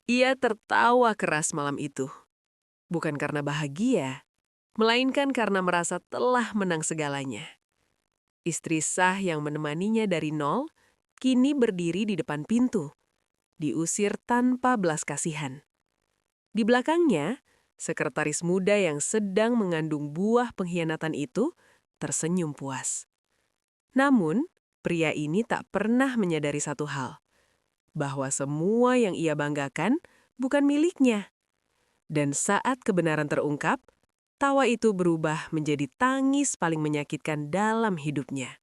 Ia tertawa keras malam itu, bukan karena bahagia, melainkan karena merasa telah menang segalanya. Istri sah yang menemaninya dari nol, kini berdiri di depan pintu, diusir tanpa belas kasihan. Di belakangnya, sekretaris muda yang sedang mengandung buah pengkhianatan itu tersenyum puas. Namun, pria ini tak pernah menyadari satu hal, bahwa semua yang ia banggakan bukan miliknya. Dan saat kebenaran terungkap, tawa itu berubah menjadi tangis paling menyakitkan dalam hidupnya.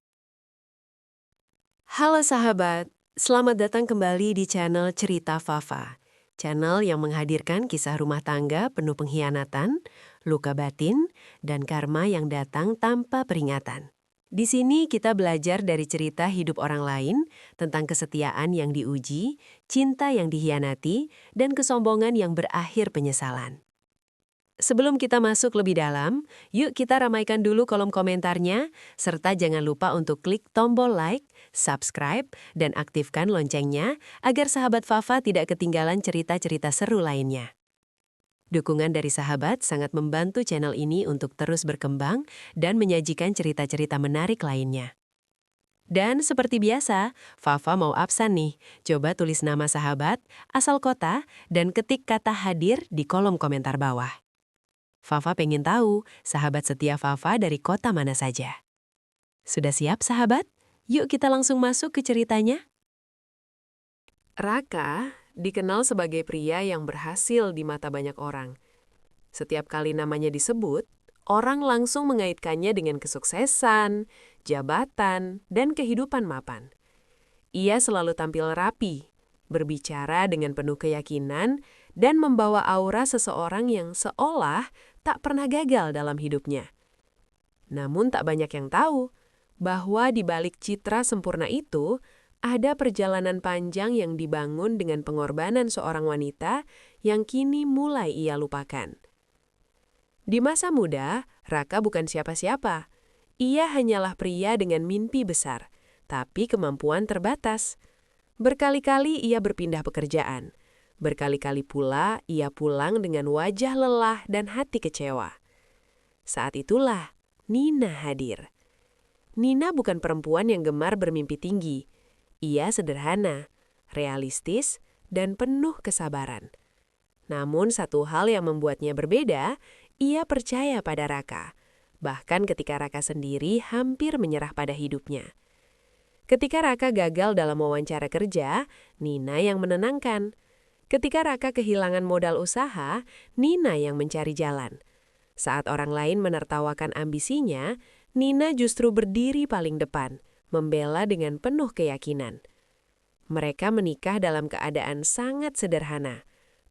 Halo sahabat, selamat datang kembali di channel Cerita Fafa. Channel yang menghadirkan kisah rumah tangga penuh pengkhianatan, luka batin, dan karma yang datang tanpa peringatan. Di sini kita belajar dari cerita hidup orang lain tentang kesetiaan yang diuji, cinta yang dikhianati, dan kesombongan yang berakhir penyesalan. Sebelum kita masuk lebih dalam, yuk kita ramaikan dulu kolom komentarnya, serta jangan lupa untuk klik tombol like, subscribe, dan aktifkan loncengnya agar sahabat Fafa tidak ketinggalan cerita-cerita seru lainnya. Dukungan dari sahabat sangat membantu channel ini untuk terus berkembang dan menyajikan cerita-cerita menarik lainnya. Dan seperti biasa, Fafa mau absen nih. Coba tulis nama sahabat, asal kota, dan ketik kata hadir di kolom komentar bawah. Fafa pengen tahu sahabat setia Fafa dari kota mana saja. Sudah siap sahabat? Yuk kita langsung masuk ke ceritanya. Raka dikenal sebagai pria yang berhasil di mata banyak orang. Setiap kali namanya disebut, orang langsung mengaitkannya dengan kesuksesan, jabatan, dan kehidupan mapan. Ia selalu tampil rapi, berbicara dengan penuh keyakinan, dan membawa aura seseorang yang seolah tak pernah gagal dalam hidupnya. Namun tak banyak yang tahu bahwa di balik citra sempurna itu, ada perjalanan panjang yang dibangun dengan pengorbanan seorang wanita yang kini mulai ia lupakan. Di masa muda, Raka bukan siapa-siapa. Ia hanyalah pria dengan mimpi besar, tapi kemampuan terbatas. Berkali-kali ia berpindah pekerjaan. Berkali-kali pula ia pulang dengan wajah lelah dan hati kecewa. Saat itulah Nina hadir. Nina bukan perempuan yang gemar bermimpi tinggi. Ia sederhana, realistis, dan penuh kesabaran. Namun satu hal yang membuatnya berbeda, ia percaya pada Raka. Bahkan ketika Raka sendiri hampir menyerah pada hidupnya. Ketika Raka gagal dalam wawancara kerja, Nina yang menenangkan. Ketika Raka kehilangan modal usaha, Nina yang mencari jalan. Saat orang lain menertawakan ambisinya, Nina justru berdiri paling depan, membela dengan penuh keyakinan. Mereka menikah dalam keadaan sangat sederhana,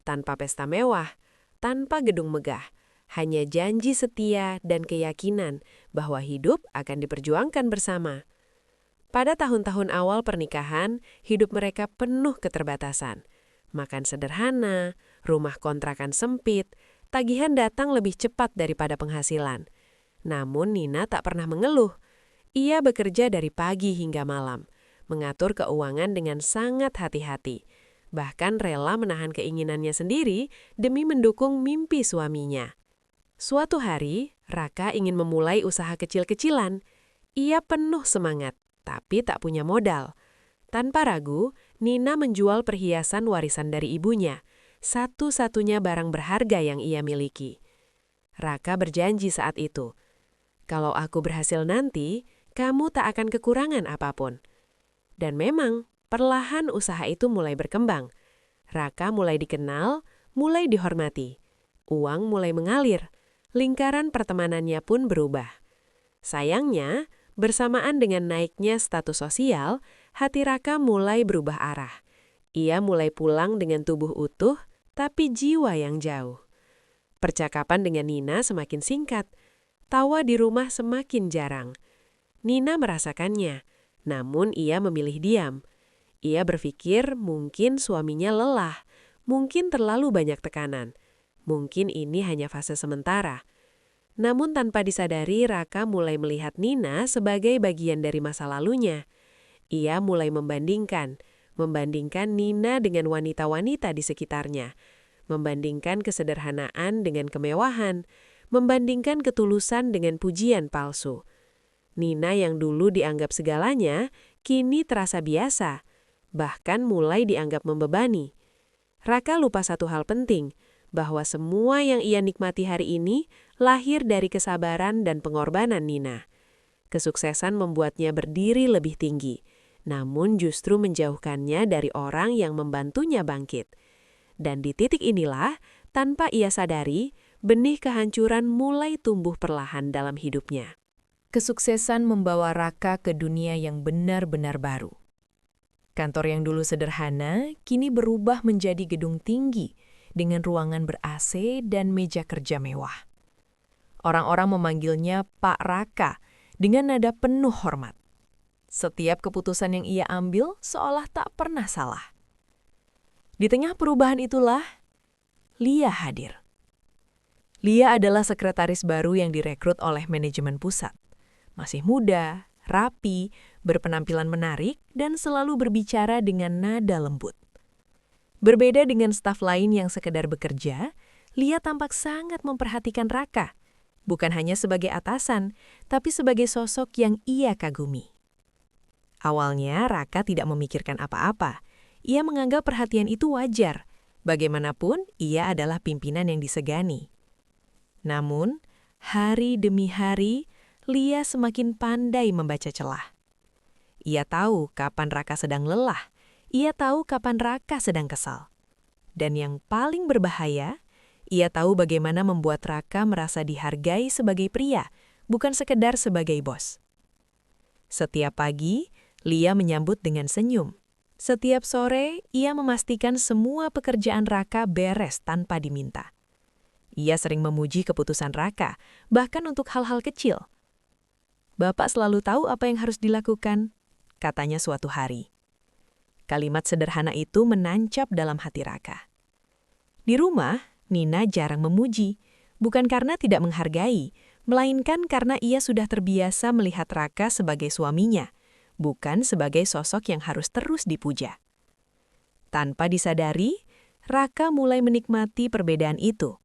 tanpa pesta mewah, tanpa gedung megah, hanya janji setia dan keyakinan bahwa hidup akan diperjuangkan bersama. Pada tahun-tahun awal pernikahan, hidup mereka penuh keterbatasan. Makan sederhana, rumah kontrakan sempit, tagihan datang lebih cepat daripada penghasilan. Namun Nina tak pernah mengeluh. Ia bekerja dari pagi hingga malam, mengatur keuangan dengan sangat hati-hati. Bahkan rela menahan keinginannya sendiri demi mendukung mimpi suaminya. Suatu hari, Raka ingin memulai usaha kecil-kecilan. Ia penuh semangat, tapi tak punya modal. Tanpa ragu, Nina menjual perhiasan warisan dari ibunya, satu-satunya barang berharga yang ia miliki. Raka berjanji saat itu, "Kalau aku berhasil nanti, kamu tak akan kekurangan apapun." Dan memang, perlahan usaha itu mulai berkembang. Raka mulai dikenal, mulai dihormati. Uang mulai mengalir, lingkaran pertemanannya pun berubah. Sayangnya, bersamaan dengan naiknya status sosial, hati Raka mulai berubah arah. Ia mulai pulang dengan tubuh utuh, tapi jiwa yang jauh. Percakapan dengan Nina semakin singkat, tawa di rumah semakin jarang. Nina merasakannya, namun ia memilih diam. Ia berpikir mungkin suaminya lelah, mungkin terlalu banyak tekanan. Mungkin ini hanya fase sementara. Namun tanpa disadari, Raka mulai melihat Nina sebagai bagian dari masa lalunya. Ia mulai membandingkan, membandingkan Nina dengan wanita-wanita di sekitarnya, membandingkan kesederhanaan dengan kemewahan, membandingkan ketulusan dengan pujian palsu. Nina yang dulu dianggap segalanya, kini terasa biasa, bahkan mulai dianggap membebani. Raka lupa satu hal penting, bahwa semua yang ia nikmati hari ini lahir dari kesabaran dan pengorbanan Nina. Kesuksesan membuatnya berdiri lebih tinggi, namun justru menjauhkannya dari orang yang membantunya bangkit. Dan di titik inilah, tanpa ia sadari, benih kehancuran mulai tumbuh perlahan dalam hidupnya. Kesuksesan membawa Raka ke dunia yang benar-benar baru. Kantor yang dulu sederhana, kini berubah menjadi gedung tinggi, dengan ruangan ber-AC dan meja kerja mewah. Orang-orang memanggilnya Pak Raka, dengan nada penuh hormat. Setiap keputusan yang ia ambil seolah tak pernah salah. Di tengah perubahan itulah, Lia hadir. Lia adalah sekretaris baru yang direkrut oleh manajemen pusat. Masih muda, rapi, berpenampilan menarik, dan selalu berbicara dengan nada lembut. Berbeda dengan staf lain yang sekedar bekerja, Lia tampak sangat memperhatikan Raka, bukan hanya sebagai atasan, tapi sebagai sosok yang ia kagumi. Awalnya, Raka tidak memikirkan apa-apa. Ia menganggap perhatian itu wajar. Bagaimanapun, ia adalah pimpinan yang disegani. Namun, hari demi hari, Lia semakin pandai membaca celah. Ia tahu kapan Raka sedang lelah. Ia tahu kapan Raka sedang kesal. Dan yang paling berbahaya, ia tahu bagaimana membuat Raka merasa dihargai sebagai pria, bukan sekedar sebagai bos. Setiap pagi, Lia menyambut dengan senyum. Setiap sore, ia memastikan semua pekerjaan Raka beres tanpa diminta. Ia sering memuji keputusan Raka, bahkan untuk hal-hal kecil. "Bapak selalu tahu apa yang harus dilakukan," katanya suatu hari. Kalimat sederhana itu menancap dalam hati Raka. Di rumah, Nina jarang memuji, bukan karena tidak menghargai, melainkan karena ia sudah terbiasa melihat Raka sebagai suaminya, bukan sebagai sosok yang harus terus dipuja. Tanpa disadari, Raka mulai menikmati perbedaan itu.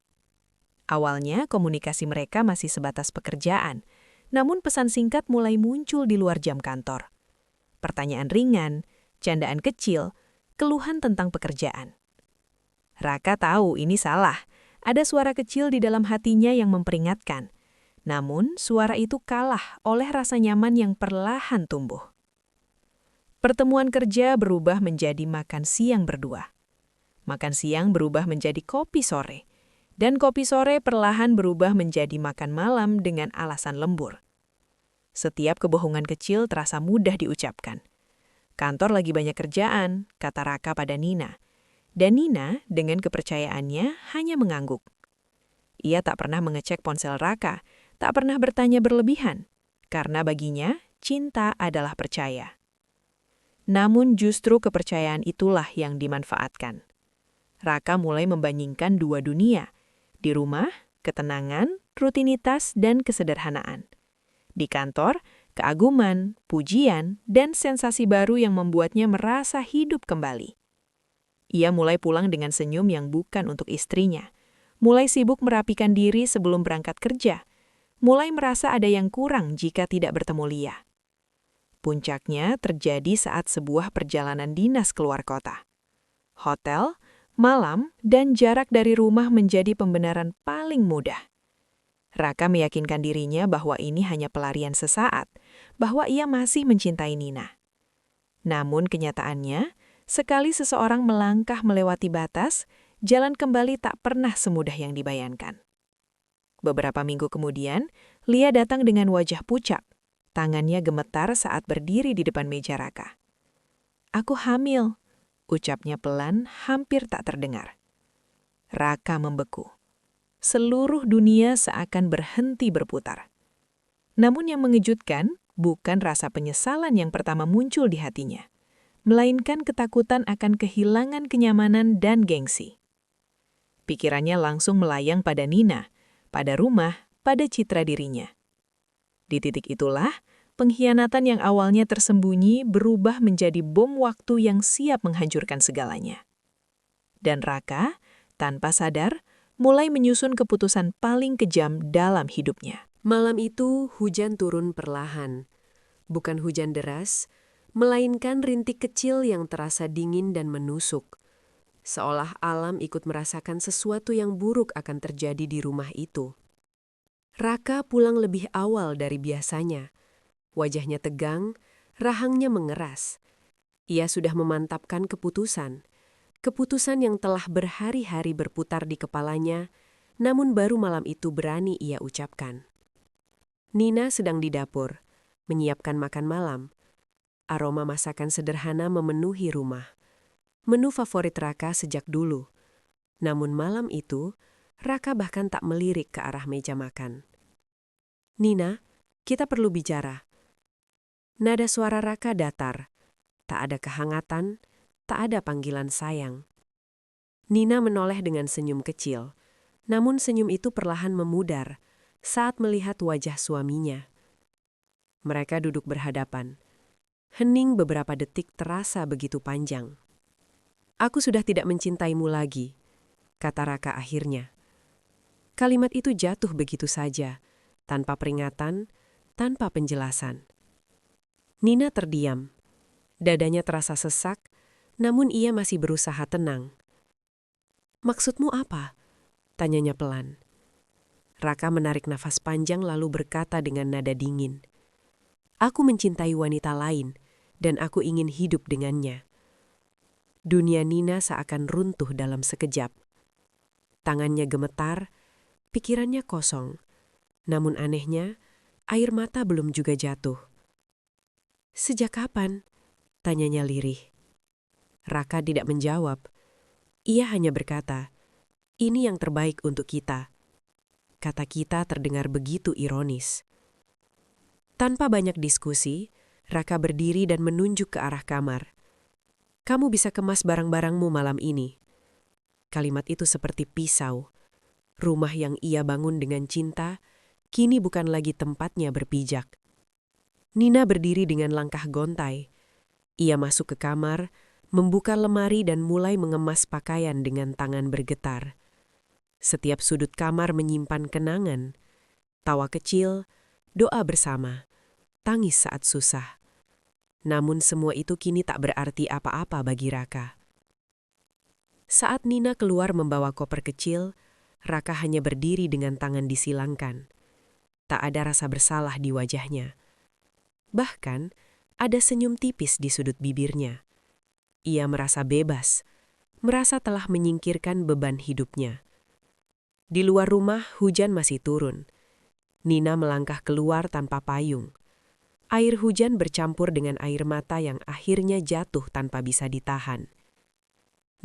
Awalnya, komunikasi mereka masih sebatas pekerjaan, namun pesan singkat mulai muncul di luar jam kantor. Pertanyaan ringan, candaan kecil, keluhan tentang pekerjaan. Raka tahu ini salah. Ada suara kecil di dalam hatinya yang memperingatkan. Namun, suara itu kalah oleh rasa nyaman yang perlahan tumbuh. Pertemuan kerja berubah menjadi makan siang berdua. Makan siang berubah menjadi kopi sore. Dan kopi sore perlahan berubah menjadi makan malam dengan alasan lembur. Setiap kebohongan kecil terasa mudah diucapkan. "Kantor lagi banyak kerjaan," kata Raka pada Nina. Dan Nina, dengan kepercayaannya, hanya mengangguk. Ia tak pernah mengecek ponsel Raka, tak pernah bertanya berlebihan, karena baginya, cinta adalah percaya. Namun justru kepercayaan itulah yang dimanfaatkan. Raka mulai membandingkan dua dunia. Di rumah, ketenangan, rutinitas, dan kesederhanaan. Di kantor, keaguman, pujian, dan sensasi baru yang membuatnya merasa hidup kembali. Ia mulai pulang dengan senyum yang bukan untuk istrinya. Mulai sibuk merapikan diri sebelum berangkat kerja. Mulai merasa ada yang kurang jika tidak bertemu Lia. Puncaknya terjadi saat sebuah perjalanan dinas keluar kota. Hotel, malam, dan jarak dari rumah menjadi pembenaran paling mudah. Raka meyakinkan dirinya bahwa ini hanya pelarian sesaat, bahwa ia masih mencintai Nina. Namun kenyataannya, sekali seseorang melangkah melewati batas, jalan kembali tak pernah semudah yang dibayangkan. Beberapa minggu kemudian, Lia datang dengan wajah pucat. Tangannya gemetar saat berdiri di depan meja Raka. "Aku hamil," ucapnya pelan, hampir tak terdengar. Raka membeku. Seluruh dunia seakan berhenti berputar. Namun yang mengejutkan bukan rasa penyesalan yang pertama muncul di hatinya, melainkan ketakutan akan kehilangan kenyamanan dan gengsi. Pikirannya langsung melayang pada Nina, pada rumah, pada citra dirinya. Di titik itulah, pengkhianatan yang awalnya tersembunyi berubah menjadi bom waktu yang siap menghancurkan segalanya. Dan Raka, tanpa sadar, mulai menyusun keputusan paling kejam dalam hidupnya. Malam itu hujan turun perlahan. Bukan hujan deras, melainkan rintik kecil yang terasa dingin dan menusuk. Seolah alam ikut merasakan sesuatu yang buruk akan terjadi di rumah itu. Raka pulang lebih awal dari biasanya. Wajahnya tegang, rahangnya mengeras. Ia sudah memantapkan keputusan. Keputusan yang telah berhari-hari berputar di kepalanya, namun baru malam itu berani ia ucapkan. Nina sedang di dapur, menyiapkan makan malam. Aroma masakan sederhana memenuhi rumah. Menu favorit Raka sejak dulu. Namun malam itu, Raka bahkan tak melirik ke arah meja makan. "Nina, kita perlu bicara." Nada suara Raka datar. Tak ada kehangatan, tak ada panggilan sayang. Nina menoleh dengan senyum kecil. Namun senyum itu perlahan memudar saat melihat wajah suaminya. Mereka duduk berhadapan. Hening beberapa detik terasa begitu panjang. "Aku sudah tidak mencintaimu lagi," kata Raka akhirnya. Kalimat itu jatuh begitu saja, tanpa peringatan, tanpa penjelasan. Nina terdiam. Dadanya terasa sesak, namun ia masih berusaha tenang. "Maksudmu apa?" tanyanya pelan. Raka menarik nafas panjang lalu berkata dengan nada dingin. "Aku mencintai wanita lain, dan aku ingin hidup dengannya." Dunia Nina seakan runtuh dalam sekejap. Tangannya gemetar, pikirannya kosong. Namun anehnya, air mata belum juga jatuh. "Sejak kapan?" tanyanya lirih. Raka tidak menjawab. Ia hanya berkata, "Ini yang terbaik untuk kita." Kata "kita" terdengar begitu ironis. Tanpa banyak diskusi, Raka berdiri dan menunjuk ke arah kamar. "Kamu bisa kemas barang-barangmu malam ini." Kalimat itu seperti pisau. Rumah yang ia bangun dengan cinta, kini bukan lagi tempatnya berpijak. Nina berdiri dengan langkah gontai. Ia masuk ke kamar, membuka lemari dan mulai mengemas pakaian dengan tangan bergetar. Setiap sudut kamar menyimpan kenangan, tawa kecil, doa bersama, tangis saat susah. Namun semua itu kini tak berarti apa-apa bagi Raka. Saat Nina keluar membawa koper kecil, Raka hanya berdiri dengan tangan disilangkan. Tak ada rasa bersalah di wajahnya. Bahkan, ada senyum tipis di sudut bibirnya. Ia merasa bebas, merasa telah menyingkirkan beban hidupnya. Di luar rumah, hujan masih turun. Nina melangkah keluar tanpa payung. Air hujan bercampur dengan air mata yang akhirnya jatuh tanpa bisa ditahan.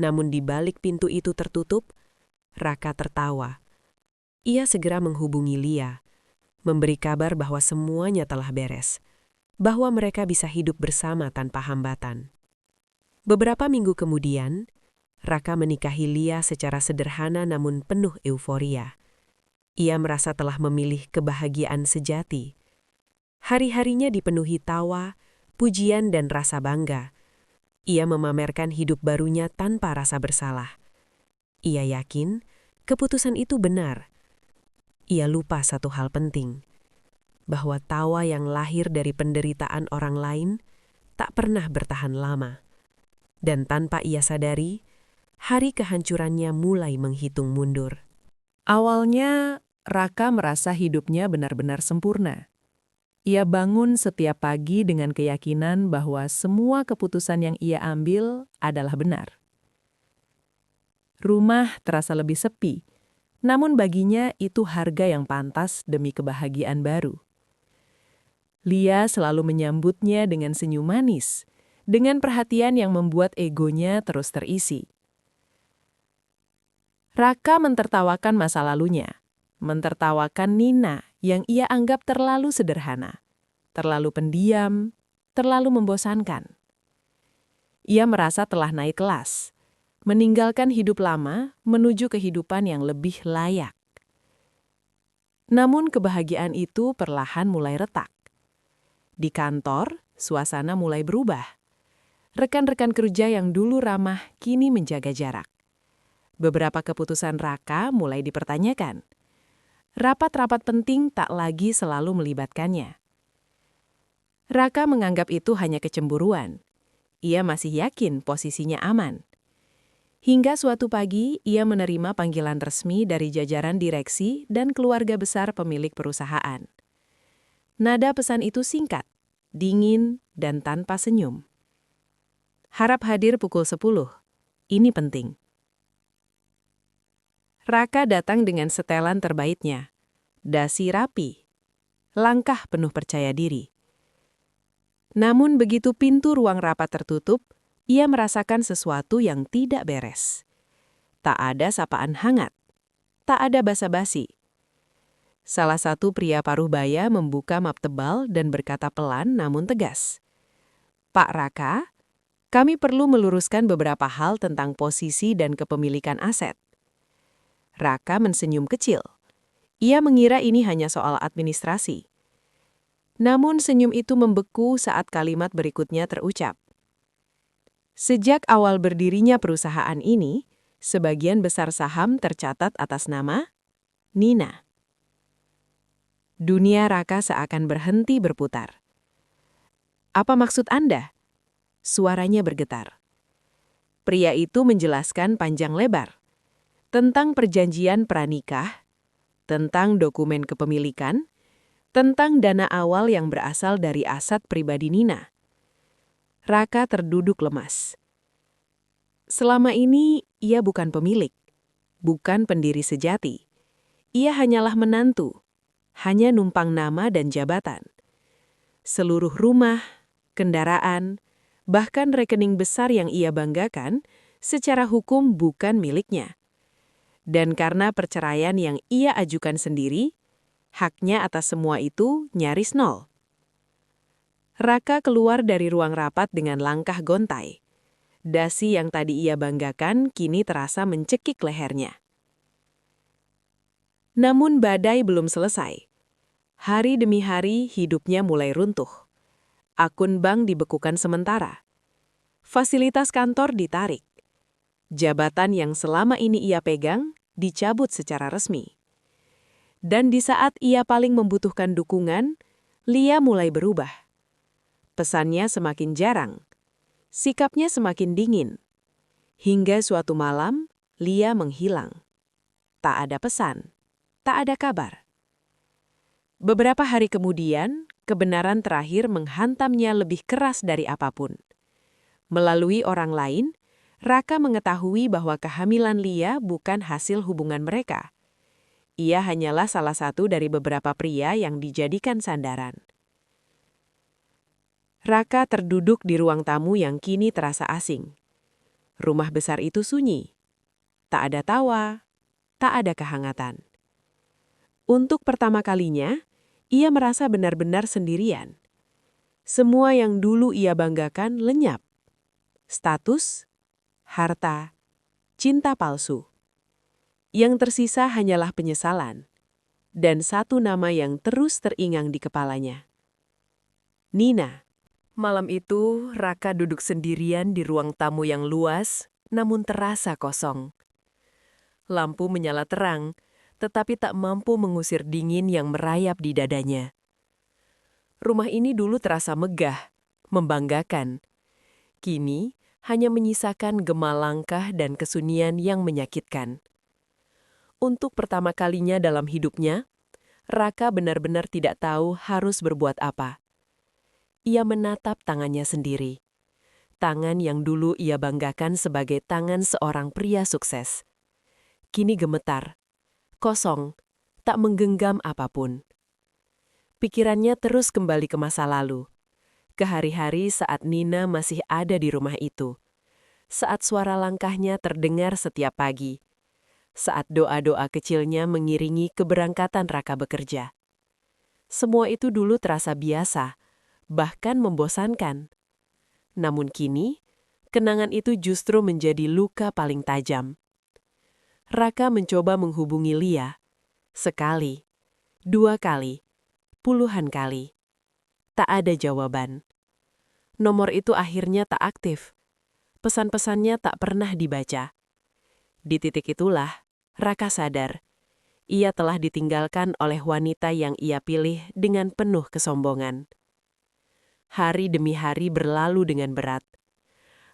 Namun di balik pintu itu tertutup, Raka tertawa. Ia segera menghubungi Lia, memberi kabar bahwa semuanya telah beres, bahwa mereka bisa hidup bersama tanpa hambatan. Beberapa minggu kemudian, Raka menikahi Lia secara sederhana namun penuh euforia. Ia merasa telah memilih kebahagiaan sejati. Hari-harinya dipenuhi tawa, pujian dan rasa bangga. Ia memamerkan hidup barunya tanpa rasa bersalah. Ia yakin keputusan itu benar. Ia lupa satu hal penting, bahwa tawa yang lahir dari penderitaan orang lain tak pernah bertahan lama. Dan tanpa ia sadari, hari kehancurannya mulai menghitung mundur. Awalnya, Raka merasa hidupnya benar-benar sempurna. Ia bangun setiap pagi dengan keyakinan bahwa semua keputusan yang ia ambil adalah benar. Rumah terasa lebih sepi, namun baginya itu harga yang pantas demi kebahagiaan baru. Lia selalu menyambutnya dengan senyum manis, dengan perhatian yang membuat egonya terus terisi. Raka mentertawakan masa lalunya, mentertawakan Nina yang ia anggap terlalu sederhana, terlalu pendiam, terlalu membosankan. Ia merasa telah naik kelas, meninggalkan hidup lama menuju kehidupan yang lebih layak. Namun kebahagiaan itu perlahan mulai retak. Di kantor, suasana mulai berubah. Rekan-rekan kerja yang dulu ramah kini menjaga jarak. Beberapa keputusan Raka mulai dipertanyakan. Rapat-rapat penting tak lagi selalu melibatkannya. Raka menganggap itu hanya kecemburuan. Ia masih yakin posisinya aman. Hingga suatu pagi, ia menerima panggilan resmi dari jajaran direksi dan keluarga besar pemilik perusahaan. Nada pesan itu singkat, dingin, dan tanpa senyum. Harap hadir pukul 10. Ini penting. Raka datang dengan setelan terbaiknya. Dasi rapi. Langkah penuh percaya diri. Namun begitu pintu ruang rapat tertutup, ia merasakan sesuatu yang tidak beres. Tak ada sapaan hangat. Tak ada basa-basi. Salah satu pria paruh baya membuka map tebal dan berkata pelan namun tegas. Pak Raka, kami perlu meluruskan beberapa hal tentang posisi dan kepemilikan aset. Raka mensenyum kecil. Ia mengira ini hanya soal administrasi. Namun senyum itu membeku saat kalimat berikutnya terucap. Sejak awal berdirinya perusahaan ini, sebagian besar saham tercatat atas nama Nina. Dunia Raka seakan berhenti berputar. Apa maksud Anda? Suaranya bergetar. Pria itu menjelaskan panjang lebar tentang perjanjian pranikah, tentang dokumen kepemilikan, tentang dana awal yang berasal dari aset pribadi Nina. Raka terduduk lemas. Selama ini, ia bukan pemilik, bukan pendiri sejati. Ia hanyalah menantu, hanya numpang nama dan jabatan. Seluruh rumah, kendaraan, bahkan rekening besar yang ia banggakan, secara hukum bukan miliknya. Dan karena perceraian yang ia ajukan sendiri, haknya atas semua itu nyaris nol. Raka keluar dari ruang rapat dengan langkah gontai. Dasi yang tadi ia banggakan kini terasa mencekik lehernya. Namun badai belum selesai. Hari demi hari hidupnya mulai runtuh. Akun bank dibekukan sementara. Fasilitas kantor ditarik. Jabatan yang selama ini ia pegang dicabut secara resmi. Dan di saat ia paling membutuhkan dukungan, Lia mulai berubah. Pesannya semakin jarang. Sikapnya semakin dingin. Hingga suatu malam, Lia menghilang. Tak ada pesan, tak ada kabar. Beberapa hari kemudian, kebenaran terakhir menghantamnya lebih keras dari apapun. Melalui orang lain, Raka mengetahui bahwa kehamilan Lia bukan hasil hubungan mereka. Ia hanyalah salah satu dari beberapa pria yang dijadikan sandaran. Raka terduduk di ruang tamu yang kini terasa asing. Rumah besar itu sunyi. Tak ada tawa, tak ada kehangatan. Untuk pertama kalinya, ia merasa benar-benar sendirian. Semua yang dulu ia banggakan lenyap. Status, harta, cinta palsu. Yang tersisa hanyalah penyesalan. Dan satu nama yang terus teringang di kepalanya. Nina. Malam itu, Raka duduk sendirian di ruang tamu yang luas, namun terasa kosong. Lampu menyala terang, tetapi tak mampu mengusir dingin yang merayap di dadanya. Rumah ini dulu terasa megah, membanggakan. Kini, hanya menyisakan gema langkah dan kesunyian yang menyakitkan. Untuk pertama kalinya dalam hidupnya, Raka benar-benar tidak tahu harus berbuat apa. Ia menatap tangannya sendiri. Tangan yang dulu ia banggakan sebagai tangan seorang pria sukses. Kini gemetar. Kosong, tak menggenggam apapun. Pikirannya terus kembali ke masa lalu. Ke hari-hari saat Nina masih ada di rumah itu. Saat suara langkahnya terdengar setiap pagi. Saat doa-doa kecilnya mengiringi keberangkatan Raka bekerja. Semua itu dulu terasa biasa, bahkan membosankan. Namun kini, kenangan itu justru menjadi luka paling tajam. Raka mencoba menghubungi Lia. Sekali, 2 kali, puluhan kali. Tak ada jawaban. Nomor itu akhirnya tak aktif. Pesan-pesannya tak pernah dibaca. Di titik itulah, Raka sadar. Ia telah ditinggalkan oleh wanita yang ia pilih dengan penuh kesombongan. Hari demi hari berlalu dengan berat.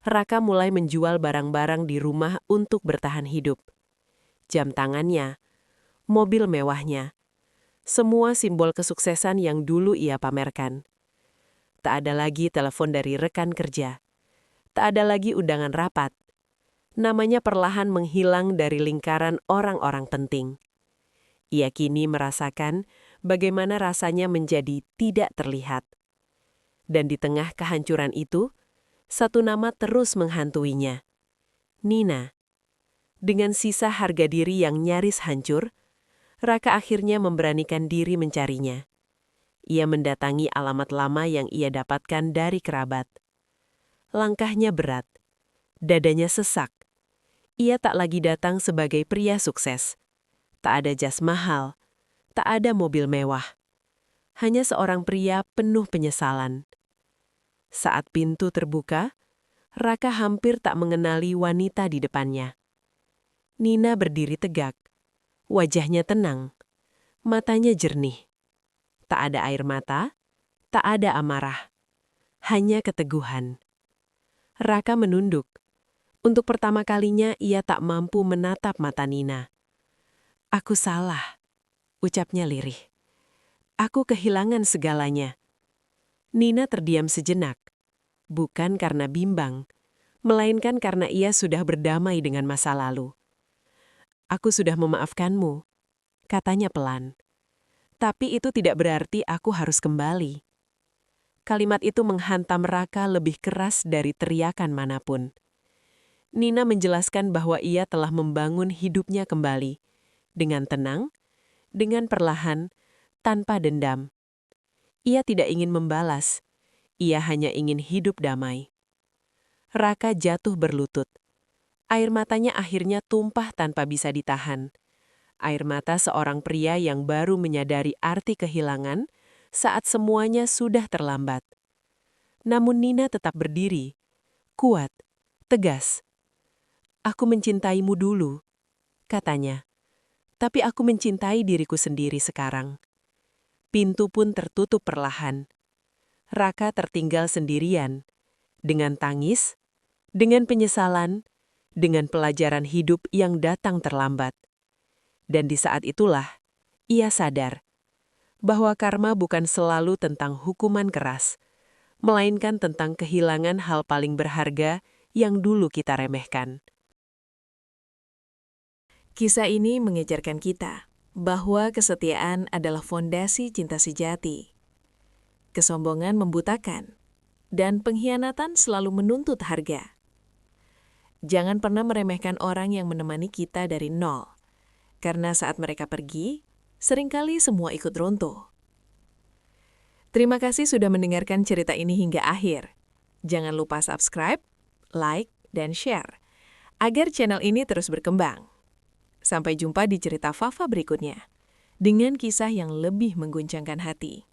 Raka mulai menjual barang-barang di rumah untuk bertahan hidup. Jam tangannya, mobil mewahnya, semua simbol kesuksesan yang dulu ia pamerkan. Tak ada lagi telepon dari rekan kerja. Tak ada lagi undangan rapat. Namanya perlahan menghilang dari lingkaran orang-orang penting. Ia kini merasakan bagaimana rasanya menjadi tidak terlihat. Dan di tengah kehancuran itu, satu nama terus menghantuinya. Nina. Dengan sisa harga diri yang nyaris hancur, Raka akhirnya memberanikan diri mencarinya. Ia mendatangi alamat lama yang ia dapatkan dari kerabat. Langkahnya berat. Dadanya sesak. Ia tak lagi datang sebagai pria sukses. Tak ada jas mahal. Tak ada mobil mewah. Hanya seorang pria penuh penyesalan. Saat pintu terbuka, Raka hampir tak mengenali wanita di depannya. Nina berdiri tegak. Wajahnya tenang. Matanya jernih. Tak ada air mata, tak ada amarah. Hanya keteguhan. Raka menunduk. Untuk pertama kalinya ia tak mampu menatap mata Nina. "Aku salah," ucapnya lirih. "Aku kehilangan segalanya." Nina terdiam sejenak. Bukan karena bimbang, melainkan karena ia sudah berdamai dengan masa lalu. "Aku sudah memaafkanmu," katanya pelan. "Tapi itu tidak berarti aku harus kembali." Kalimat itu menghantam Raka lebih keras dari teriakan manapun. Nina menjelaskan bahwa ia telah membangun hidupnya kembali, dengan tenang, dengan perlahan, tanpa dendam. Ia tidak ingin membalas, ia hanya ingin hidup damai. Raka jatuh berlutut. Air matanya akhirnya tumpah tanpa bisa ditahan. Air mata seorang pria yang baru menyadari arti kehilangan saat semuanya sudah terlambat. Namun Nina tetap berdiri, kuat, tegas. "Aku mencintaimu dulu," katanya. "Tapi aku mencintai diriku sendiri sekarang." Pintu pun tertutup perlahan. Raka tertinggal sendirian, dengan tangis, dengan penyesalan, dengan pelajaran hidup yang datang terlambat. Dan di saat itulah, ia sadar bahwa karma bukan selalu tentang hukuman keras, melainkan tentang kehilangan hal paling berharga yang dulu kita remehkan. Kisah ini mengajarkan kita bahwa kesetiaan adalah fondasi cinta sejati. Kesombongan membutakan, dan pengkhianatan selalu menuntut harga. Jangan pernah meremehkan orang yang menemani kita dari nol, karena saat mereka pergi, seringkali semua ikut runtuh. Terima kasih sudah mendengarkan cerita ini hingga akhir. Jangan lupa subscribe, like, dan share, agar channel ini terus berkembang. Sampai jumpa di cerita Fafa berikutnya, dengan kisah yang lebih mengguncangkan hati.